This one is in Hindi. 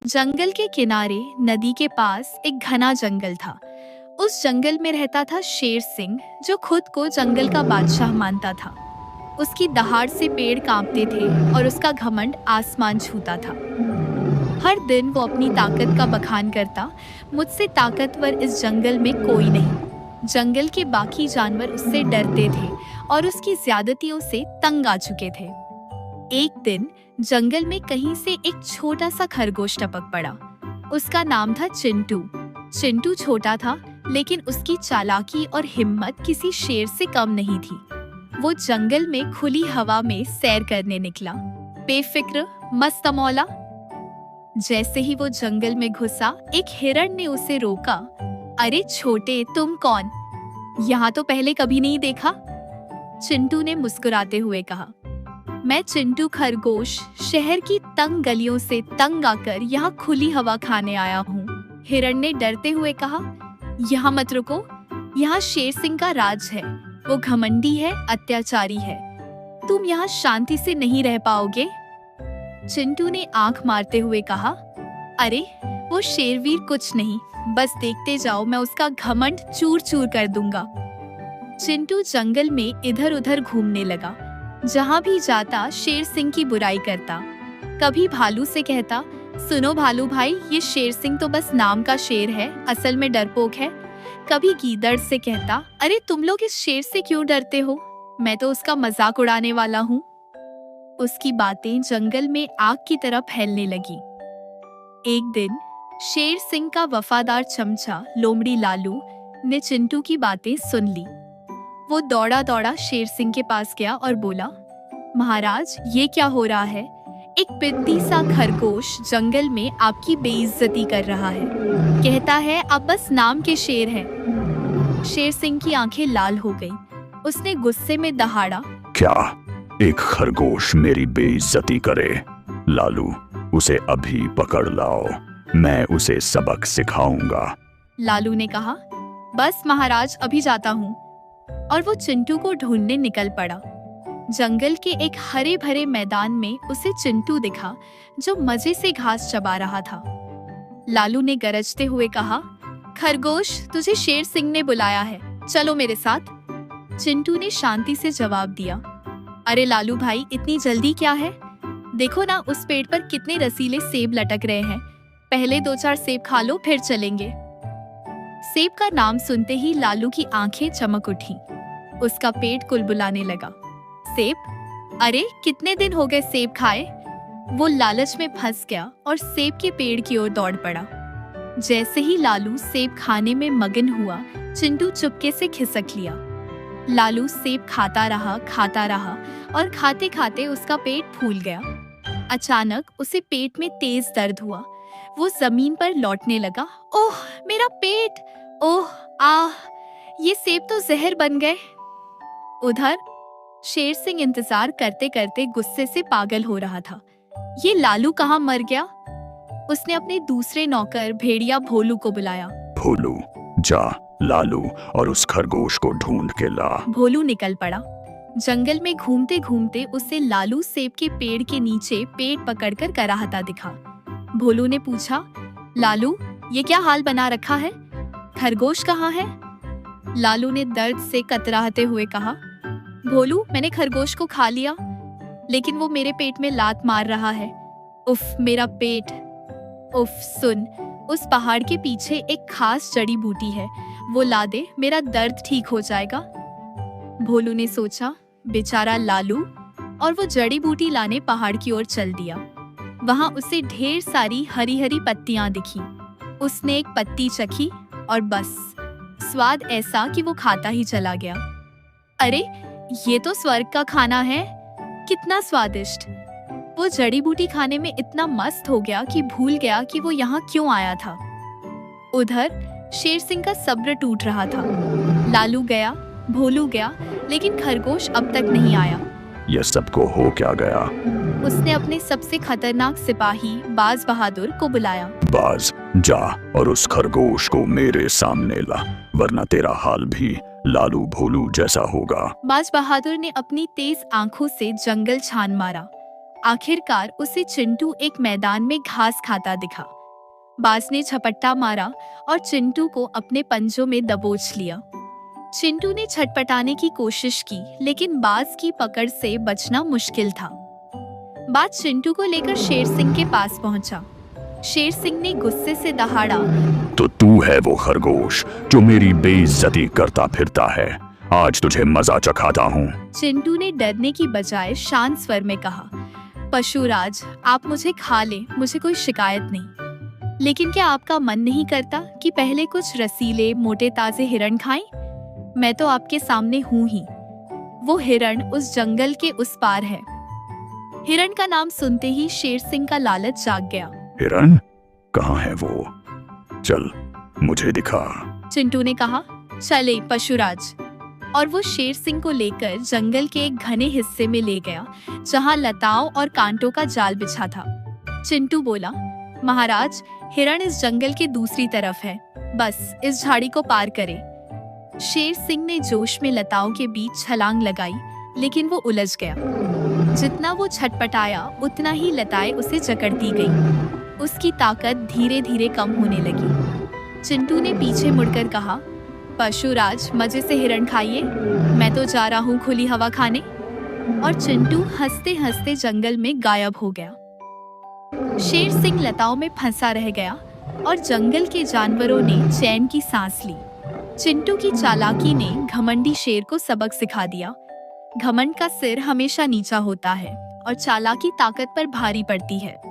जंगल के किनारे नदी के पास एक घना जंगल था। उस जंगल में रहता था शेर सिंह, जो खुद को जंगल का बादशाह मानता था। उसकी दहाड़ से पेड़ कांपते थे और उसका घमंड आसमान छूता था। हर दिन वो अपनी ताकत का बखान करता, मुझसे ताकतवर इस जंगल में कोई नहीं। जंगल के बाकी जानवर उससे डरते थे और उसकी ज्यादतियों से तंग आ चुके थे। एक दिन जंगल में कहीं से एक छोटा सा खरगोश टपक पड़ा। उसका नाम था चिंटू। चिंटू छोटा था, लेकिन उसकी चालाकी और हिम्मत किसी शेर से कम नहीं थी। वो जंगल में खुली हवा में सैर करने निकला, बेफिक्र मस्त मौला। जैसे ही वो जंगल में घुसा, एक हिरण ने उसे रोका। अरे छोटे, तुम कौन? यहाँ तो पहले कभी नहीं देखा। चिंटू ने मुस्कुराते हुए कहा, मैं चिंटू खरगोश शहर की तंग गलियों से तंग आकर यहाँ खुली हवा खाने आया हूँ। हिरण ने डरते हुए कहा, यहाँ मत रुको, यहाँ शेर सिंह का राज है। वो घमंडी है, अत्याचारी है। तुम यहाँ शांति से नहीं रह पाओगे। चिंटू ने आंख मारते हुए कहा, अरे वो शेरवीर कुछ नहीं, बस देखते जाओ, मैं उसका घमंड चूर चूर कर दूंगा। चिंटू जंगल में इधर उधर घूमने लगा। जहाँ भी जाता शेर सिंह की बुराई करता। कभी भालू से कहता, सुनो भालू भाई, ये शेर सिंह तो बस नाम का शेर है, असल में डरपोक है। कभी गीदड़ से कहता, अरे तुम लोग इस शेर से क्यों डरते हो, मैं तो उसका मजाक उड़ाने वाला हूँ। उसकी बातें जंगल में आग की तरह फैलने लगी। एक दिन शेर सिंह का वफादार चमचा लोमड़ी लालू ने चिंटू की बातें सुन ली। वो दौड़ा दौड़ा शेर सिंह के पास गया और बोला, महाराज, ये क्या हो रहा है? एक पिद्दी सा खरगोश जंगल में आपकी बेइज्जती कर रहा है। कहता है आप बस नाम के शेर हैं। शेर सिंह की आंखें लाल हो गईं। उसने गुस्से में दहाड़ा, क्या एक खरगोश मेरी बेइज्जती करे? लालू, उसे अभी पकड़ लाओ, मैं उसे सबक सिखाऊंगा। लालू ने कहा, बस महाराज, अभी जाता हूँ। और वो चिंटू को ढूंढने निकल पड़ा। जंगल के एक हरे भरे मैदान में उसे चिंटू दिखा, जो मजे से घास चबा रहा था। लालू ने गरजते हुए कहा, खरगोश, तुझे शेर सिंह ने बुलाया है, चलो मेरे साथ। चिंटू ने शांति से जवाब दिया, अरे लालू भाई, इतनी जल्दी क्या है? देखो ना, उस पेड़ पर कितने रसीले सेब लटक रहे हैं। पहले 2-4 सेब खा लो, फिर चलेंगे। सेब का नाम सुनते ही लालू की आंखें चमक उठी। उसका पेट कुलबुलाने लगा। सेब? अरे कितने दिन हो गए सेब खाए। वो लालच में फंस गया और सेब के पेड़ की ओर दौड़ पड़ा। जैसे ही लालू सेब खाने में मगन हुआ, चिंटू चुपके से खिसक लिया। लालू सेब खाता रहा और खाते खाते उसका पेट फूल गया। अचानक उसे पेट में तेज दर्द हुआ। वो जमीन पर लौटने लगा। ओह मेरा पेट, ओह आह, ये सेब तो जहर बन गए। उधर शेर सिंह इंतजार करते करते गुस्से से पागल हो रहा था। ये लालू कहाँ मर गया? उसने अपने दूसरे नौकर भेड़िया भोलू को बुलाया। भोलू, जा लालू और उस खरगोश को ढूंढ के ला। भोलू निकल पड़ा। जंगल में घूमते घूमते उसे लालू सेब के पेड़ के नीचे पेट पकड़कर कराहता दिखा। भोलू ने पूछा, लालू, ये क्या हाल बना रखा है? खरगोश कहाँ है? लालू ने दर्द से कतराते हुए कहा, भोलू, मैंने खरगोश को खा लिया, लेकिन वो मेरे पेट में लात मार रहा है। उफ मेरा पेट। उफ सुन, उस पहाड़ के पीछे एक खास जड़ी बूटी है, वो ला दे, मेरा दर्द ठीक हो जाएगा। भोलू ने सोचा, बेचारा लालू, और वो जड़ी बूटी लाने पहाड़ की ओर चल दिया। वहां उसे ढेर सारी हरी हरी पत्तियां दिखी। उसने एक पत्ती चखी और बस, स्वाद ऐसा कि वो खाता ही चला गया। अरे ये तो स्वर्ग का खाना है, कितना स्वादिष्ट। वो जड़ी बूटी खाने में इतना मस्त हो गया कि भूल गया कि वो यहाँ क्यों आया था। उधर शेर सिंह का सब्र टूट रहा था। लालू गया, भोलू गया, लेकिन खरगोश अब तक नहीं आया। ये सबको हो क्या गया? उसने अपने सबसे खतरनाक सिपाही बाज बहादुर को बुलाया। बाज, जा और उस खरगोश को मेरे सामने ला, वरना तेरा हाल भी लालू भोलू जैसा होगा। बाज बहादुर ने अपनी तेज आंखों से जंगल छान मारा। आखिरकार उसे चिंटू एक मैदान में घास खाता दिखा। बाज ने झपट्टा मारा और चिंटू को अपने पंजों में दबोच लिया। चिंटू ने छटपटाने की कोशिश की, लेकिन बाज की पकड़ से बचना मुश्किल था। बाज चिंटू को लेकर शेर सिंह के पास पहुंचा। शेर सिंह ने गुस्से से दहाड़ा, तो तू है वो खरगोश जो मेरी बेइज्जती करता फिरता है। आज तुझे मजा चखाता हूँ। चिंटू ने डरने की बजाय शांत स्वर में कहा, पशुराज, आप मुझे खा ले, मुझे कोई शिकायत नहीं। लेकिन क्या आपका मन नहीं करता कि पहले कुछ रसीले मोटे ताजे हिरण खाएं? मैं तो आपके सामने हूं ही। वो हिरण उस जंगल के उस पार है। हिरण का नाम सुनते ही शेर सिंह का लालच जाग गया। हिरण? कहाँ है वो? चल मुझे दिखा। चिंटू ने कहा, चले पशुराज। और वो शेर सिंह को लेकर जंगल के एक घने हिस्से में ले गया, जहां लताओं और कांटों का जाल बिछा था। चिंटू बोला, महाराज, हिरण इस जंगल के दूसरी तरफ है, बस इस झाड़ी को पार करे। शेर सिंह ने जोश में लताओं के बीच छलांग लगाई, लेकिन वो उलझ गया। जितना वो छटपटाया, उतना ही लताएं उसे जकड़ती गईं। उसकी ताकत धीरे धीरे कम होने लगी। चिंटू ने पीछे मुड़कर कहा, पशुराज, मजे से हिरण खाइए, मैं तो जा रहा हूँ खुली हवा खाने। और चिंटू हंसते हंसते जंगल में गायब हो गया। शेर सिंह लताओं में फंसा रह गया और जंगल के जानवरों ने चैन की सांस ली। चिंटू की चालाकी ने घमंडी शेर को सबक सिखा दिया। घमंड का सिर हमेशा नीचा होता है और चालाकी ताकत पर भारी पड़ती है।